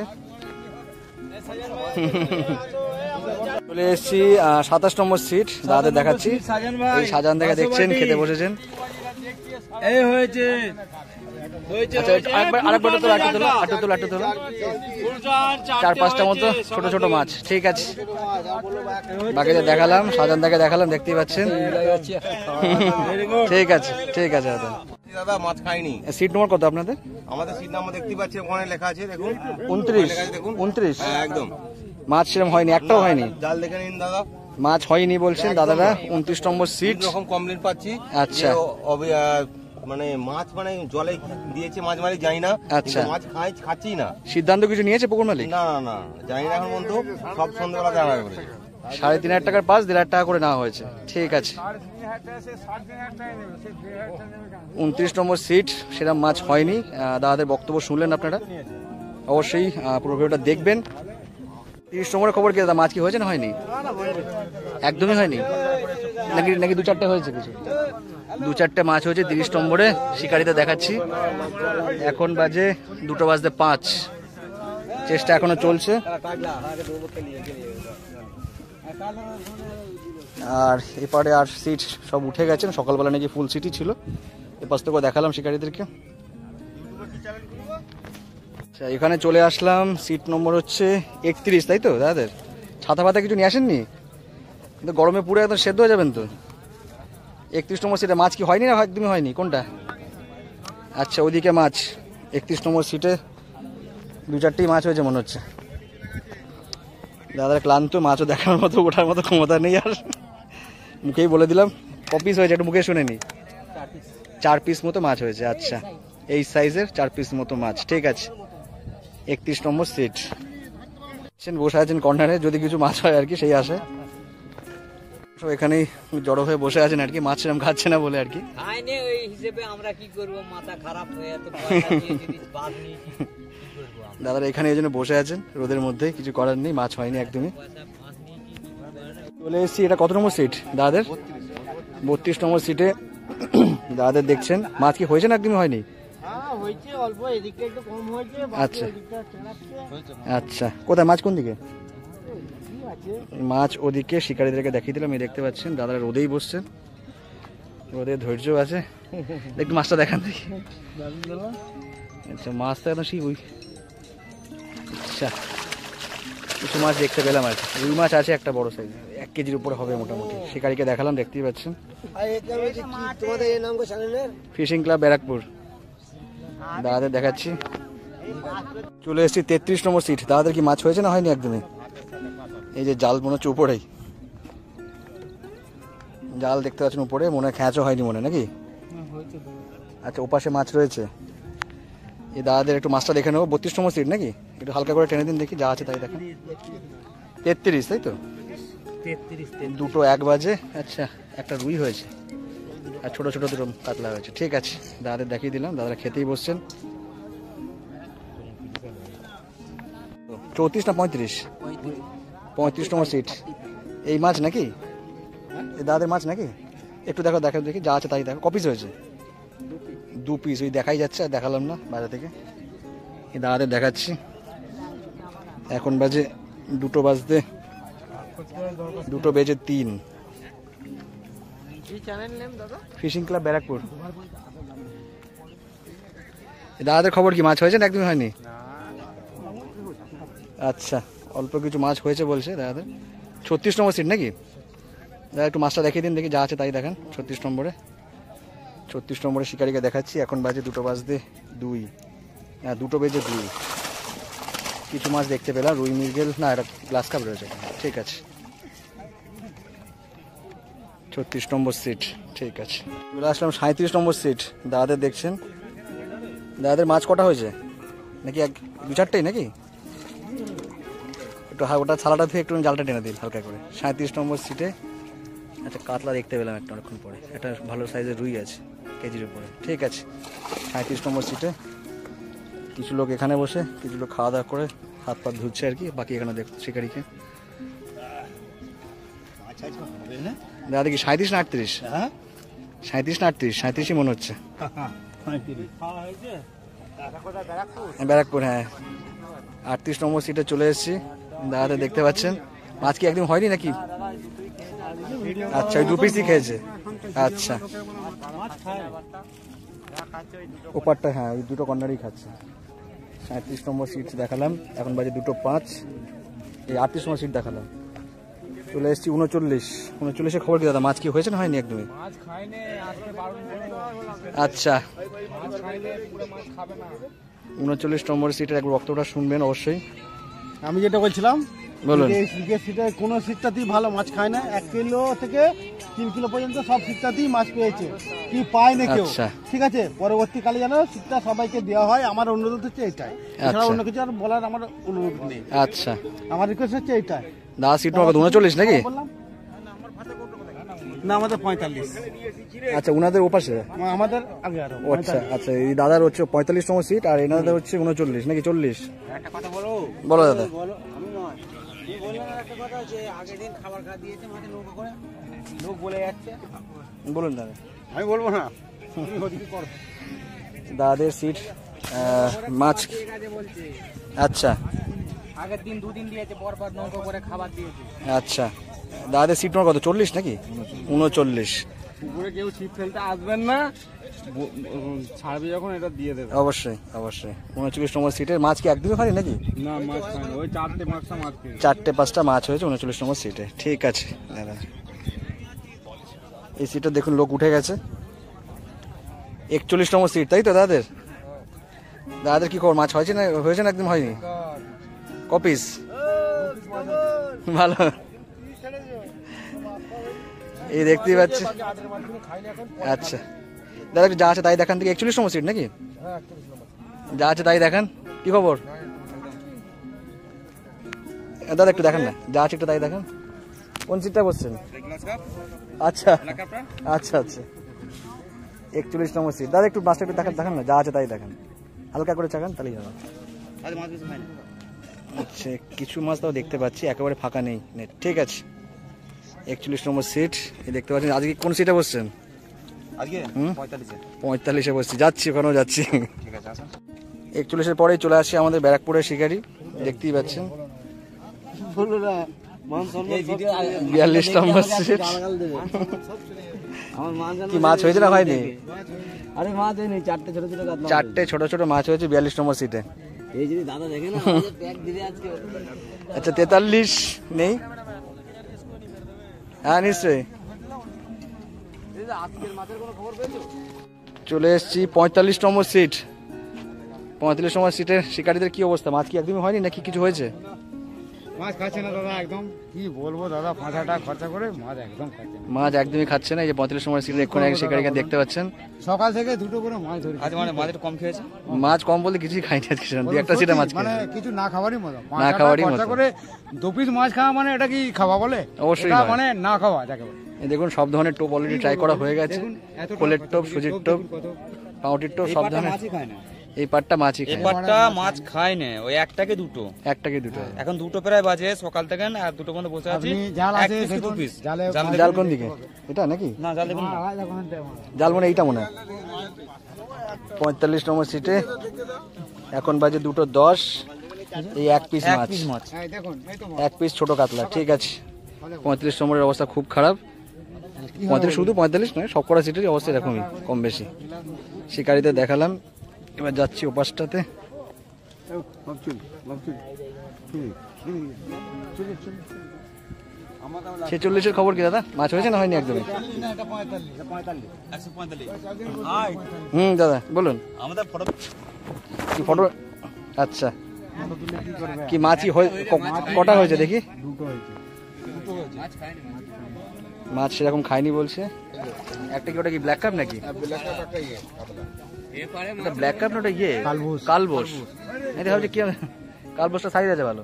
চলে এসেছি 27 নম্বর সিট, দাদাদের দেখাচ্ছি। এই সাজান দেখে দেখছেন, খেতে বসেছেন। এই হয়েছে আচ্ছা আরেকবার তোলো, একটু তোলো। 4-5টা মতো ছোট ছোট মাছ। ঠিক আছে, বাকিদের দেখালাম, সাজান দেখে দেখালাম, দেখতেই পাচ্ছেন। ঠিক আছে দাদা। দাদা মাছ খাইনি। সিট নম্বর কত আপনাদের? আমাদের সিট নাম্বার দেখতে পাচ্ছি ওখানে লেখা আছে, দেখুন 29। দেখুন 29 হ্যাঁ, একদম মাছ সেরকম হয়নি, একটাও হয়নি। জাল দেখে নিন দাদা, মাছ হয়নি বলছেন দাদারা। 29 নম্বর সিট। রকম কমপ্লেন পাচ্ছি। আচ্ছা। যে মানে মাছ মানে জলে দিয়েছে মাছ মারি জানি না। আচ্ছা। কিন্তু মাছ খাচ্ছি না। সিদ্ধান্ত কিছু নিয়েছে পুকুর মালিক? না জানি না এখন পর্যন্ত, সব সন্ধ্যাবেলা জানা করে 3,500 টাকার পাস 1,500 টাকা করে নেওয়া হয়েছে। ঠিক আছে, 29 নম্বর সিট, সেরকম মাছ হয়নি। দাদাদের বক্তব্য শুনলেন আপনারা, অবশ্যই পুরো ভিডিওটা দেখবেন। 30 নম্বরের খবর কি দাদা, মাছ কি হয়েছে না হয়নি? একদমই হয়নি নাকি 2-4টে হয়েছে? কিছু 2-4টে মাছ হয়েছে 30 নম্বরে শিকারিতে দেখাচ্ছি। এখন বাজে 2:05। চেষ্টা এখনো চলছে। আর এপারে আর সিট সব উঠে গেছেন, সকালবেলা নাকি ফুল সিটই ছিল। এপাশ থেকে দেখালাম শিকারীদেরকে। আচ্ছা এখানে চলে আসলাম, সিট নম্বর হচ্ছে 31, তাই তো দাদাদের? ছাতা পাতা কিছু নিয়ে আসেননি? কিন্তু গরমে পুরো একদম সেদ্ধ হয়ে যাবেন তো। 31 নম্বর সিটে মাছ কি হয়নি না একদমই হয়নি, কোনটা? আচ্ছা ওদিকে মাছ 31 নম্বর সিটে 2-4টেই মাছ হয়েছে মনে হচ্ছে। দাদার ক্লান্ত, মাছও দেখানোর মতো ওঠার মতো ক্ষমতা নেই আর। মুখেই বলে দিলাম কপিস হয়েছে, একটু মুখে শুনে নি। 4 পিস মতো মাছ হয়েছে। আচ্ছা এই সাইজের 4 পিস মতো মাছ। ঠিক আছে, 31 নম্বর সিট। বসে আছেন কর্নারে, যদি কিছু মাছ হয় আর কি সেই আসে। সব এখানেই জড়ো হয়ে বসে আছেন আর কি, মাছ সেরকম খাচ্ছে না বলে আর কি। খাইনি ওই হিসেবে আমরা কি করব, মাথা খারাপ হয়ে এত পয়সা দিয়ে যদি বাদ নিয়ে কি করব আমরা? দাদারা এখানে এই জন্য বসে আছেন রোদের মধ্যে, কিছু করার নেই, মাছ হয়নি একদমই। চলে এসেছি, এটা কত নম্বর সিট দাদাদের? 32 নম্বর সিটে দাদাদের দেখছেন। মাছ কি হয়েছে না একদমই হয়নি? হয়েছে অল্প, এদিকটা একটু কম হয়েছে। আচ্ছা আচ্ছা, কোথায় মাছ, কোন দিকে? মাছ ওদিকে, শিকারীদেরকে দেখিয়ে দিলাম। এই দেখতে পাচ্ছেন দাদারা রোদেই বসছেন, রোদে ধৈর্য আছে। একটু মাছটা দেখান দেখি। আচ্ছা মাছটা একদম সেই ওই, আচ্ছা কিছু মাছ দেখতে পেলাম আর কি। রুই মাছ আছে একটা বড় সাইজ, 1 কেজির উপরে হবে মোটামুটি। শিকারীকে দেখালাম, দেখতেই পাচ্ছেন। ফিশিং ক্লাব ব্যারাকপুর, দাদাদের দেখাচ্ছি। চলে এসেছি 33 নম্বর সিট। দাদাদের কি মাছ হয়েছে না হয়নি একদমই? এই যে জাল মনে হচ্ছে উপরেই, জাল দেখতে পাচ্ছেন উপরে, মনে হয় খ্যাঁচও হয়নি মনে, নাকি? আচ্ছা ওপাশে মাছ রয়েছে। এই দাদাদের একটু মাছটা দেখে নেবো। 32 নম্বর সিট নাকি? একটু হালকা করে টেনে দিন দেখি, যা আছে তাই দেখেন। 33 তাই তো? 2টো 1 বাজে। আচ্ছা একটা রুই হয়েছে আর ছোট ছোট 2টো কাতলা হয়েছে। ঠিক আছে, দাদাদের দেখিয়ে দিলাম, দাদারা খেতেই বসছেন। 34 না 35? 35 নম্বর সিট। এই মাছ নাকি? এই দাদাদের মাছ নাকি? একটু দেখো দেখি, যা আছে তাই দেখো। কপিস হয়েছে? 2 পিস, ওই দেখাই যাচ্ছে, আর দেখালাম না বাইরে থেকে। এই দাদাদের দেখাচ্ছি। এখন বাজে 2টো বাজতে 2টো বেজে 3। Fishing club Barrackpore. দাদাদের খবর কি, মাছ হয়েছে না একদমই হয়নি? আচ্ছা অল্প কিছু মাছ হয়েছে বলছে দাদাদের। 36 নম্বর সিট নাকি? দাদা একটু মাছটা দেখিয়ে দিন দেখি, যা আছে তাই দেখান। 36 নম্বরে, 36 নম্বরে শিকারিকে দেখাচ্ছি। এখন বাজে 2:02, হ্যাঁ 2:02। কিছু মাছ দেখতে পেলাম, রুই মৃগেল, না এটা গ্লাস কাপ রয়েছে, ঠিক আছে। 36 নম্বর সিট, ঠিক আছে। চলে আসলাম 37 নম্বর সিট। দাদাদের দেখছেন, দাদাদের মাছ কটা হয়েছে নাকি? 2-4টেই নাকি? একটু ওটা থালাটা ধুয়ে একটু জালটা টেনে দিন হালকা করে। 37 নম্বর সিটে আচ্ছা কাতলা দেখতে পেলাম একটা অনেকক্ষণ পরে, একটা ভালো সাইজের রুই আছে কেজির উপরে, ঠিক আছে। 37 নম্বর সিটে কিছু লোক এখানে বসে, কিছু লোক খাওয়া দাওয়া করে হাত পা ধুচ্ছে আর কি, বাকি এখানে দেখ শিকারিকে। দাদা কি 37 না 38? 37 না 38? 37ই মনে হচ্ছে। ব্যারাকপুর, হ্যাঁ। 38 নম্বর সিটে চলে এসেছি। দাদাতে দেখতে পাচ্ছেন মাছ কি একদিন হয়নি নাকি? আচ্ছা ওই 2 পিসই খেয়েছে, আচ্ছা। ওপারটা হ্যাঁ ওই দুটো কর্নারই খাচ্ছে। 37 নম্বর সিট দেখালাম, এখন বাজে 2:05। এই 38 নম্বর সিট দেখালাম। চলে এসেছি 39-এ খবর কি দাদা, মাছ কি হয়েছে না হয়নি একদমই? আচ্ছা 39 নম্বর সিটের একবার বক্তব্যটা শুনবেন অবশ্যই। আমি যেটা বলছিলাম, বলুন। সিটে কোনো সিটটাতেই ভালো মাছ খায় না। 1 কিলো থেকে 3 কিলো পর্যন্ত সব সিটটাতেই মাছ পেয়েছে, কি পায় না কেউ, আচ্ছা। ঠিক আছে। পরবর্তীকালে যেন সিটটা সবাইকে দেওয়া হয়, আমার অনুরোধ হচ্ছে এটাই, এছাড়া অন্য কিছু আর বলার আমার অনুরোধ নেই। আচ্ছা আমার রিকোয়েস্ট হচ্ছে এটাই। দাদা সিট নম্বর 39 নাকি? না আমাদের 45। আচ্ছা উনাদের ওপাশে, আমাদের আগে আরো। আচ্ছা আচ্ছা এই দাদার হচ্ছে 45 নম্বর সিট আর এনাদের হচ্ছে 39 নাকি 40? একটা কথা বলো, বলো দাদা। আমি নয়, তুমি বললে না একটা কথা যে আগের দিন খাবার খা দিয়েছে মাঠে নৌকা করে, লোক বলে যাচ্ছে। বলুন দাদা। আমি বলবো না, দাদাদের সিট মাছ, ঠিক আছে বলছে, আচ্ছা আগের দিন 2 দিন দিয়েছে, পরপর নৌকা করে খাবার দিয়েছে। আচ্ছা দাদাদের সিট নম্বর কত? 40 নাকি 39? পুকুরে কেউ ছিপ ফেলতে আসবেন না, ছাড়বে যখন এটা দিয়ে দেবে। অবশ্যই অবশ্যই। 39 নম্বর সিটের মাছ কি একদমই হয়নি নাকি? না মাছ খায় না, ওই 4-5টা মাছ খেয়েছে। 4-5টা মাছ হয়েছে 39 নম্বর সিটে, ঠিক আছে দাদা। এই সিটে দেখুন লোক উঠে গেছে। 41 নম্বর সিট, তাই তো দাদাদের? দাদাদের কি খবর, মাছ হয়েছে না একদম হয়নি? কপিস ভালো, এই দেখতেই পাচ্ছি। আচ্ছা দাদা একটু যা আছে তাই দেখান থেকে। 41 নম্বর সিট নাকি? যা আছে তাই দেখান, কি খবর দাদা? একটু দেখান না, যা আছে একটু তাই দেখান। কোন সিটটা বসছেন? আচ্ছা আচ্ছা আচ্ছা 41 নম্বর সিট। দাদা একটু মাছটা একটু দেখান না, যা আছে তাই দেখান, হালকা করে চাকান তাহলেই যাবে। আচ্ছা কিছু মাছ তাও দেখতে পাচ্ছি, একেবারে ফাঁকা নেই নেট, ঠিক আছে। 41 নম্বর সিট এই দেখতে পাচ্ছেন। আজকে কোন সিটে বসছেন? আজকে 45-এ বসছি, যাচ্ছি ওখানেও যাচ্ছি। ঠিক আছে আসুন। 41-এর পরেই চলে আসি আমাদের ব্যারাকপুরের শিকারি, দেখতেই পাচ্ছেন। 42 নম্বর সিট। আমার মান জানো কি মাছ হয়েছে না হয়নি? আরে মাছ হয়নি, 4টে ছোট ছোট কাতলা। 4টে ছোট ছোট মাছ হয়েছে 42 নম্বর সিটে। এই যদি দাদা দেখে না, আমাদের প্যাক দিলে আজকে। আচ্ছা 43 নেই? হ্যাঁ নিশ্চয়ই। আজকের মাছের কোনো খবর পেয়েছো? চলে এসেছি 45 নম্বর সিট। 45 নম্বর সিটের শিকারীদের কি অবস্থা? মাছ কি একদমই হয়নি নাকি কিছু হয়েছে? মাছ খাচ্ছে না দাদা, একদম কি বলবো দাদা, 5,000 টাকা খরচা করে মাছ একদম খাচ্ছে না। মাছ একদমই খাচ্ছে না। এই যে 45 নম্বর সিটের এক্ষুনি এক শিকারীকে দেখতে পাচ্ছেন, সকাল থেকে 2টো করে মাছ ধরে। আজ মানে মাছ একটু কম খেয়েছে। মাছ কম বলতে কিছুই খাইনি আজকে, দুই একটা সিটে মাছ মানে খেয়েছে। কিছু না খাওয়ারই মতো, না খাওয়ারই খরচা মতো। করে 2 পিস মাছ খাওয়া মানে এটা কি খাওয়া বলে? অবশ্যই এটা নয়। মানে না খাওয়া যাকে বলে। এই দেখুন সব ধরনের টোপ অলরেডি ট্রাই করা হয়ে গেছে। কোলের টোপ, সুজির টোপ, পাউটির টোপ, সব ধরনের। মাছই খায় না। এই পাটটা মাছই খায়, এবারটা মাছ খায় না, ওই একটাকে দুটো। একটাকে দুটো। এখন 2টো প্রায় বাজে, সকাল থেকে আর 2টো পর্যন্ত বসে আছি। আপনি জাল আছে 1 পিস কি 2 দেখুন, পিস? জালে- জাল কোন দিকে? এটা নাকি? না জাল দেখুন না। জাল মনে হয় এইটা মনে হয়। 45 নম্বর সিটে এখন বাজে 2:10। এই 1 পিস এক মাছ, পিস মাছ। এই দেখুন, এই তো 1 পিস ছোট কাতলা, ঠিক আছে। 35 নম্বরের অবস্থা খুব খারাপ। 35 শুধু 45 নয়, সব কটা সিটের অবস্থা এরকমই কম বেশি। শিকারিতে দেখালাম, এবার যাচ্ছি ওপাশটাতে। 46-এর খবর কি দাদা? মাছ হয়েছে না হয়নি একদমই? দাদা বলুন। কি ফটো? আচ্ছা, কি মাছই কটা হয়েছে দেখি? মাছ সেরকম খায়নি বলছে। একটা কি ওটা কি ব্ল্যাক কাপ নাকি? ব্ল্যাক কাপ না ওটা ইয়ে কালবোস। এটা ভাবছি কি কালবোসটা সাইজ আছে ভালো,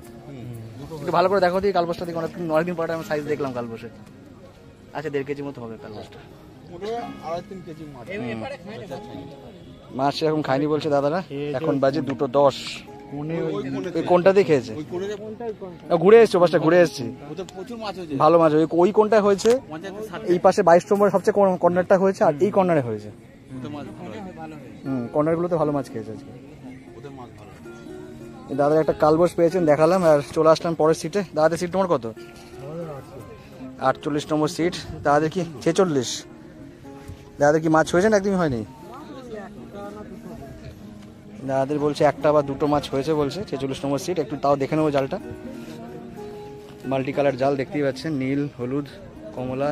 একটু ভালো করে দেখো দিই কালবোসটা দিকে। অনেকদিন পরে আমি সাইজ দেখলাম কালবোসের। আচ্ছা 1.5 কেজি মতো হবে কালবোসটা। মাছ সেরকম খায়নি বলছে দাদারা। এখন বাজে 2:10। কোনটা দিয়ে খেয়েছে? ঘুরে এসছো, বাসটা ঘুরে এসছি। ভালো মাছ ওই কোনটা হয়েছে? এই পাশে 22 নম্বর সবচেয়ে কর্নারটা হয়েছে, আর এই কর্নারে হয়েছে। কর্নার গুলোতে ভালো মাছ খেয়েছে আজকে। দাদা একটা কালবোস পেয়েছেন, দেখালাম আর চলে আসলাম পরের সিটে। দাদাদের সিট নম্বর কত? 48 নম্বর সিট। দাদাদের কি 46? দাদাদের কি মাছ হয়েছে না একদমই হয়নি? দাদাদের বলছে একটা বা দুটো মাছ হয়েছে বলছে। 46 নম্বর সিট। একটু তাও দেখে নেবো জালটা। মাল্টি কালার জাল দেখতেই পাচ্ছেন, নীল, হলুদ, কমলা।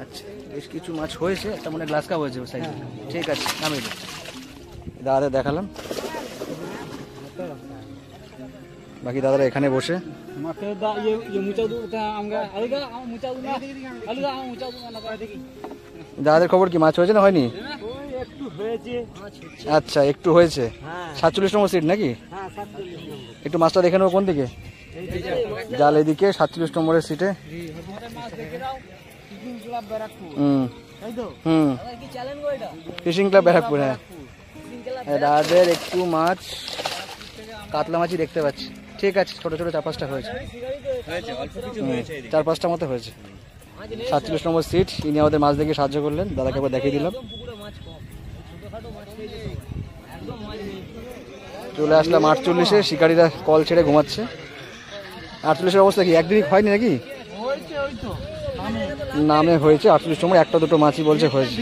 আচ্ছা বেশ কিছু মাছ হয়েছে। একটা মনে গ্লাস কাপ হয়েছে সাইজে। ঠিক আছে, নামিয়ে দিই। দাদাদের দেখালাম। বাকি দাদারা এখানে বসে। দাদাদের খবর কি? মাছ হয়েছে না হয়নি? আচ্ছা একটু হয়েছে। 47 নম্বর সিট নাকি? একটু মাছটা দেখে নেবো কোন দিকে? জাল এদিকে 47 নম্বরের সিটে। Fishing club Barrackpore. হ্যাঁ, দাদাদের একটু মাছ কাতলা মাছই দেখতে পাচ্ছি। ঠিক আছে, ছোট ছোট 4-5টা হয়েছে, 4-5টা মতো হয়েছে। 47 নম্বর সিট। ইনি আমাদের মাছ দেখে সাহায্য করলেন, দাদাকে একবার দেখিয়ে দিলাম। চলে আসলাম 48-এ। শিকারীরা কল ছেড়ে ঘুমাচ্ছে। 48-এর অবস্থা কি? একদিনই হয়নি নাকি? নামে হয়েছে 48 নম্বর। একটা দুটো মাছই বলছে হয়েছে।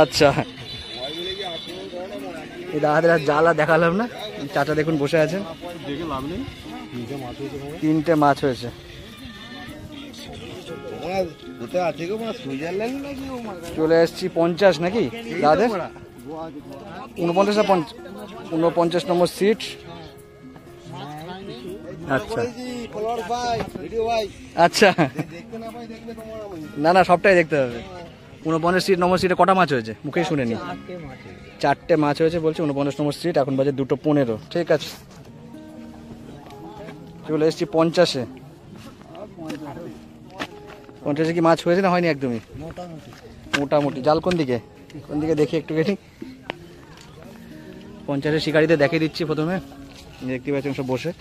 আচ্ছা, এই দাদাদের জালা দেখালাম না। চাচা দেখুন বসে আছেন। 3টে মাছ হয়েছে। চলে এসছি 50 নাকি দাদাদের? 49 না 49 নম্বর সিট। আচ্ছা আচ্ছা, না না সবটাই দেখতে হবে। 49 নম্বর সিটে কটা মাছ হয়েছে মুখে শুনেনি? 4টে মাছ হয়েছে বলছে 49 নম্বর সিট। এখন বাজে 2:15। ঠিক আছে, চলে এসছি 50-এ। 50-এ কি মাছ হয়েছে না হয়নি একদমই? মোটামুটি। জাল কোন দিকে দেখি একটুখানি। 50-এ শিকারীদের দেখিয়ে দিচ্ছি প্রথমে। দেখতে পাচ্ছেন সব বসে।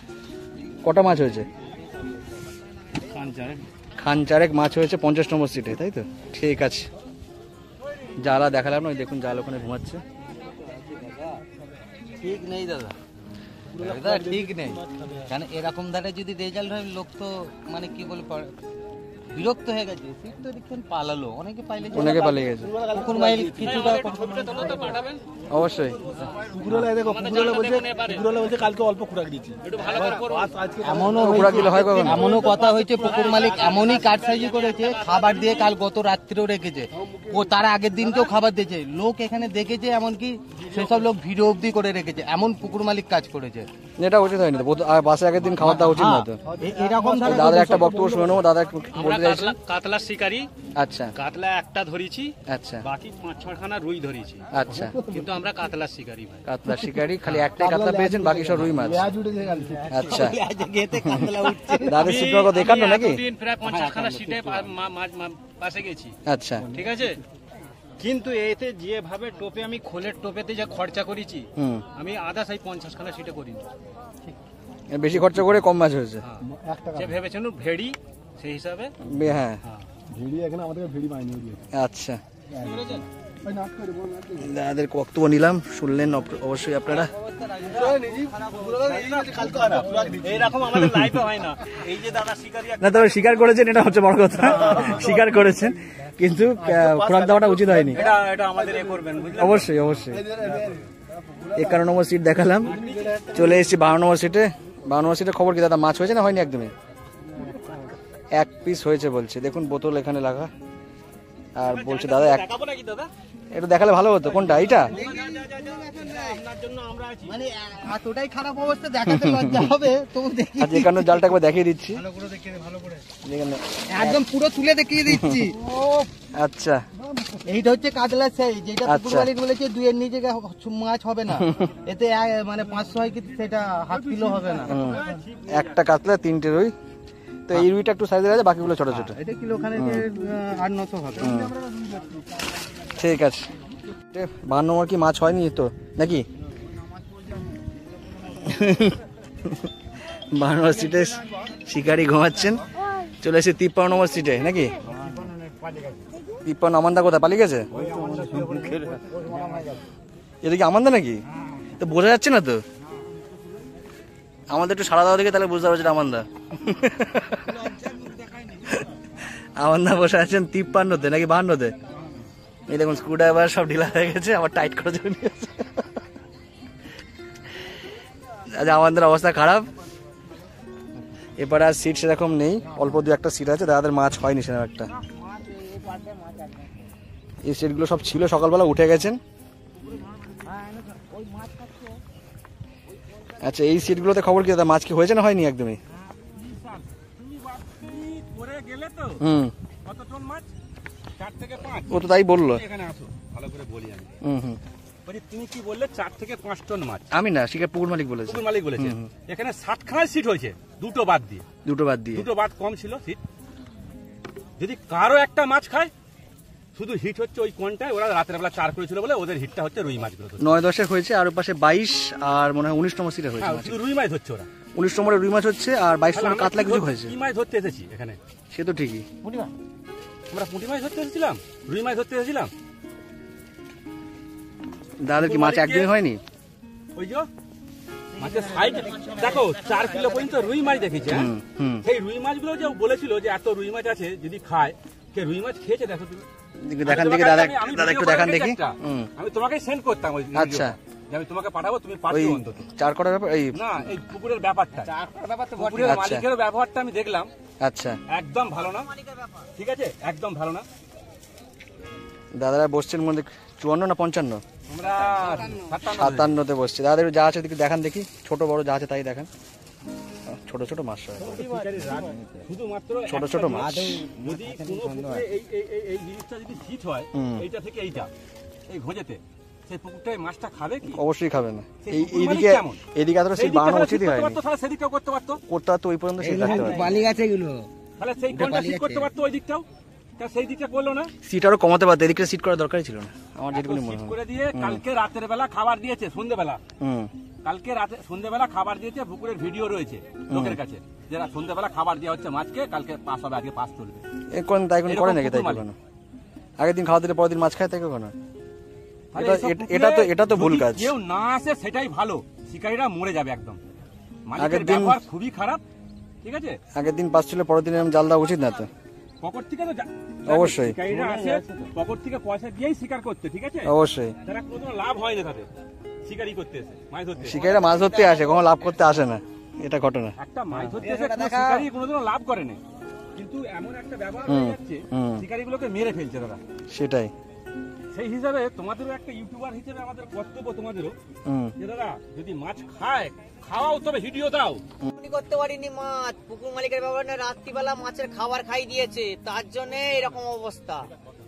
কটা মাছ হয়েছে? খান চারেক মাছ হয়েছে 50 নম্বর সিটে, তাই তো? ঠিক আছে, জালা দেখালাম না। ওই দেখুন জাল ওখানে ঘুমাচ্ছে। ঠিক নেই দাদা, ঠিক নেই। কারণ এরকম ধারে যদি রেজাল্ট হয়, লোক তো মানে কি বলে বিরক্ত হয়ে গেছে। সিট তো দেখছেন পালালো, অনেকে পালিয়ে গেছে। পুকুর মাইল কিছুটা অবশ্যই। এমনও কথা হয়েছে, পুকুর মালিক এমনই কারসাজি করেছে, খাবার দিয়ে কাল গত রাত্রেও রেখেছে। ও তার আগের দিনকেও খাবার দিয়েছে। লোক এখানে দেখেছে, এমনকি সেসব লোক ভিডিও অবধি করে রেখেছে। এমন পুকুর মালিক কাজ করেছে। এটা উচিত হয়নি তো। বাসে আগের দিন খাবার দেওয়া উচিত না তো। এরকম দাদা একটা বক্তব্য শুনে নেবো। দাদা বলতে চাইছে কাতলা শিকারি। আচ্ছা, কাতলা একটা ধরেছি। আচ্ছা, বাকি 5-6 খানা রুই ধরেছি। আচ্ছা, কিন্তু আমরা কাতলা শিকারি ভাই। কাতলা শিকারি, খালি একটাই কাতলা পেয়েছেন, বাকি সব রুই মাছ। আচ্ছা, দাদার সিট নম্বর দেখানো নাকি? প্রায় 50 খানা সিটে পাশে গেছি। আচ্ছা, ঠিক আছে, কিন্তু এতে যেভাবে টোপে আমি খোলের টোপেতে যা খরচা করেছি, আমি আধা সেই 50 খানা সিটে করিনি। বেশি খরচা করে কম মাছ হয়েছে। যে ভেবেছেন ভেড়ি, সেই হিসাবে। হ্যাঁ, আচ্ছা, দাদাদের বক্তব্য নিলাম, শুনলেন অবশ্যই আপনারা। এইরকম আমাদের লাইফে হয় না। এই যে দাদা শিকারি না, তবে স্বীকার করেছেন, এটা হচ্ছে বড় কথা। স্বীকার করেছেন, কিন্তু খোরাক দেওয়াটা উচিত হয়নি। এটা আমাদের এ করবেন, অবশ্যই অবশ্যই। 51 নম্বর সিট দেখালাম। চলে এসেছি 52 নম্বর সিটে। 52 নম্বর সিটের খবর কি দাদা, মাছ হয়েছে না হয়নি একদমই? 1 পিস হয়েছে বলছে, দেখুন বোতল এখানে লাগা। আর বলছে দাদা এটা দেখালে ভালো হতো, কোনটা এইটা? মানে এতটাই খারাপ অবস্থা, দেখাতে লজ্জা হবে তবু দেখি। আচ্ছা এখানে জালটা একবার দেখিয়ে দিচ্ছি, এখানে একদম পুরো তুলে দেখিয়ে দিচ্ছি। আচ্ছা এইটা হচ্ছে কাতলা সাইজ, যেটা আচ্ছা। পুকুর মালিক বলেছে 2 নিচে মাছ হবে না। এতে মানে 500 হয়, কিন্তু সেটা হাফ কিলো হবে না। একটা কাতলা 3টে রুই, তো এই রুইটা একটু সাইজের আছে, বাকিগুলো ছোট ছোট। এটা কিলো ওখানে 800-900 হবে। ঠিক আছে। 52 নম্বর কি মাছ হয়নি তো নাকি? 52 নম্বর সিটে শিকারি ঘুমাচ্ছেন, চলে এসে 53 নম্বর সিটে নাকি? 53 আমান্দা কোথায় পালিয়ে গেছে? এটা কি আমান্দা নাকি? তো বোঝা যাচ্ছে না তো, আমাদের একটু সারা দেওয়া দেখে তাহলে বুঝতে পারছি আমান্দা। আমান্দা বসে আছেন 53-তে নাকি 52-তে? এই দেখুন স্ক্রুড্রাইভার সব ঢিলা হয়ে গেছে, আবার টাইট করে জন্য নিয়েছে। আচ্ছা আমাদের অবস্থা খারাপ, এবারে আর সিট সেরকম নেই, অল্প 2-1টা সিট আছে, দাদাদের মাছ হয়নি সেরকম একটা। এই সিটগুলো সব ছিল, সকালবেলা উঠে গেছেন। আচ্ছা এই সিটগুলোতে খবর কি দাদা, মাছ কি হয়েছে না হয়নি একদমই? হুম ও তো তাই বললো। এখানে আসো, ভালো করে বলি আমি। হুম বলি তুমি কি বললে 4 থেকে 5 টন মাছ? আমি না, শিকার পুকুর মালিক বলেছে। পুকুর মালিক বলেছে এখানে 60খানা সিট হয়েছে, দুটো বাদ দিয়ে। দুটো বাদ কম ছিল সিট। যদি কারো একটা মাছ খায়, শুধু হিট হচ্ছে ওই কোনটায়, ওরা রাতের বেলা 4 করেছিল বলে ওদের হিটটা হচ্ছে রুই মাছগুলো। 9-10 হয়েছে, আর ওর পাশে 22 আর মনে হয় 19 নম্বর সিটে হয়েছে। হ্যাঁ, শুধু রুই মাছ হচ্ছে ওরা। 19 নম্বরে রুই মাছ হচ্ছে, আর 22 নম্বরে কাতলা কিছু হয়েছে। কি মাছ ধরতে এসেছি এখানে? সে তো ঠিকই, আমরা পুঁটি মাছ ধরতে এসেছিলাম, রুই মাছ ধরতে এসেছিলাম। দাদাদের কি মাছ একদমই হয়নি? ওই যে মাছের সাইজ দেখো, 4 কিলো পর্যন্ত রুই মাছ দেখেছি। সেই রুই মাছগুলো যে বলেছিল যে এত রুই মাছ আছে যদি খায়, কে রুই মাছ খেয়েছে দেখো তুমি। দেখান দেখি দাদা, দাদা একটু দেখান দেখি। আমি তোমাকে সেন্ড করতাম ওই আচ্ছা আমি তোমাকে পাঠাবো, তুমি ওই পাঠিও অন্তত। চার করার ব্যাপার, এই না এই পুকুরের ব্যাপারটা, পুকুরের আচ্ছা। মালিকের ব্যবহারটা আমি দেখলাম, আচ্ছা একদম ভালো না। ঠিক আছে, একদম ভালো না। দাদারা বসছেন মধ্যে 54 না 55? আমরা 57-তে বসছে। দাদাদের যা আছে দেখি দেখান দেখি, ছোট বড় যা আছে তাই দেখান। ছোট ছোট মাছ সব, শুধুমাত্র ছোট ছোট মাছ। যদি কোনো পুকুরে এই জিনিসটা যদি হিট হয়, এইটা থেকে এইটা এই ঘোজেতে, সেই পুকুরটায় মাছটা খাবে কি? অবশ্যই খাবে না। সেই পুকুর মালিক এইদিকে কেমন? এদিকে এতটা সিট বানানো উচিতই হয়নি, তাহলে সেদিকটাও করতে পারতো, করতে পারতো ওই পর্যন্ত সিট রাখতে পারতো। বালি গাছ এগুলো, তাহলে সেই কোনটা সিট করতে পারতো ওই দিকটাও, তা সেই দিকটা করলো না। সিট আরো কমাতে পারতো, এদিকটা সিট করার দরকারই ছিল না আমার যেটুকুনি মনে সিট হয়। করে দিয়ে কালকে রাতের বেলা খাবার দিয়েছে, সন্ধ্যেবেলা। কালকে রাতে সন্ধ্যেবেলা খাবার দিয়েছে, পুকুরের ভিডিও রয়েছে লোকের কাছে, যারা সন্ধ্যেবেলা খাবার দেওয়া হচ্ছে মাছকে, কালকে পাস হবে, আজকে পাস চলবে। কোন তাই কোন করে নাকি? তাই এরকম কোনো আগের দিন খাওয়া দিলে পরের দিন মাছ খায়, তাই কোনো? তাহলে এটা- এসব এটা তো- পুকুরে এটা তো ভুল যদি কাজ। কেউ না আসে সেটাই ভালো, শিকারীরা মরে যাবে একদম। মালিকের আগের দিন- ব্যবহার খুবই খারাপ। ঠিক আছে, আগের দিন পাস ছিল, পরের দিন এরকম জাল দেওয়া উচিত না তো। পকেট থেকে তো অবশ্যই। শিকারীরা আসে পকেট থেকে পয়সা দিয়েই শিকার করতে। ঠিক আছে, অবশ্যই তারা কোনো লাভ হয় না তাদের শিকারি করতে এসে, মাছ ধরতে এসে। শিকারীরা মাছ ধরতে আসে, কখনো লাভ করতে আসে না, এটা ঘটনা। একটা মাছ ধরতে এসে কোনো শিকারি কোনোদিনও লাভ করে না, কিন্তু এমন একটা ব্যবহার হয়ে যাচ্ছে, শিকারিগুলোকে মেরে ফেলছে তারা। সেটাই। সেই হিসাবে তোমাদেরও একটা ইউটিউবার হিসেবে আমাদের কর্তব্য, তোমাদেরও যে দাদা যদি মাছ খায়, খাওয়াও, তবে ভিডিও দাও। করতে পারিনি মাছ, পুকুর মালিকের ব্যাপারে রাত্রিবেলা মাছের খাবার খাই দিয়েছে, তার জন্য এরকম অবস্থা।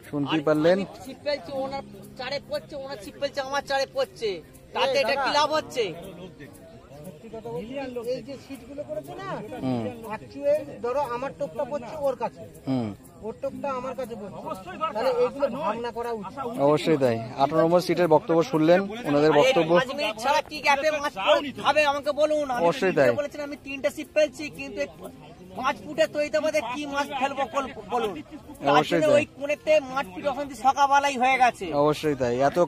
শুনতেই পারলেন, ছিপ ফেলছে, ওনার চারে পড়ছে, ওনার ছিপ ফেলছে, আমার চারে পড়ছে, তাতে এটা কি লাভ হচ্ছে? এই যে সিটগুলো করেছে না, অ্যাকচুয়ালি ধরো আমার টোপটা পড়ছে ওর কাছে, ওর টোপটা আমার কাছে পড়ছে, তাহলে এইগুলো ভাবনা করা উচিত। অবশ্যই তাই। 18 নম্বর সিটের বক্তব্য শুনলেন, ওনাদের বক্তব্য। 5 মিনিট ছাড়া কি গ্যাপে মাছ খাবে আমাকে বলুন। আমি অবশ্যই তাই। বলেছেন আমি 3টে ছিপ ফেলছি, কিন্তু 5 ফুটের তৈরিতে মধ্যে কি মাছ ফেলবো বলুন। অবশ্যই তাই। ওই কোণেতে মাছ যখন সকালবেলাই হয়ে গেছে। অবশ্যই তাই, এত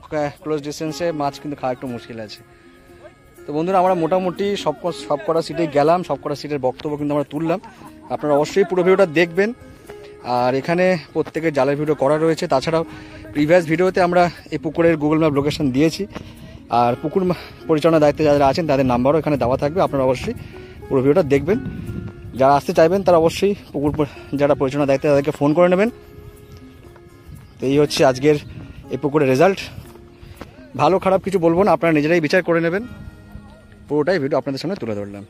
ক্লোজ ডিস্টেন্সে মাছ কিন্তু খাওয়া একটু মুশকিল আছে। তো বন্ধুরা, আমরা মোটামুটি সব কটা সিটে গেলাম, সব কটা সিটের বক্তব্য কিন্তু আমরা তুললাম। আপনারা অবশ্যই পুরো ভিডিওটা দেখবেন। আর এখানে প্রত্যেকের জালের ভিডিও করা রয়েছে, তাছাড়াও প্রিভিয়াস ভিডিওতে আমরা এই পুকুরের গুগল ম্যাপ লোকেশন দিয়েছি। আর পুকুর পরিচালনার দায়িত্বে যারা আছেন তাদের নাম্বারও এখানে দেওয়া থাকবে, আপনারা অবশ্যই পুরো ভিডিওটা দেখবেন। যারা আসতে চাইবেন তারা অবশ্যই পুকুর যারা পরিচালনা দায়িত্বে তাদেরকে ফোন করে নেবেন। তো এই হচ্ছে আজকের এই পুকুরের রেজাল্ট। ভালো খারাপ কিছু বলবো না, আপনারা নিজেরাই বিচার করে নেবেন। পুরোটাই ভিডিও আপনাদের সামনে তুলে ধরলাম।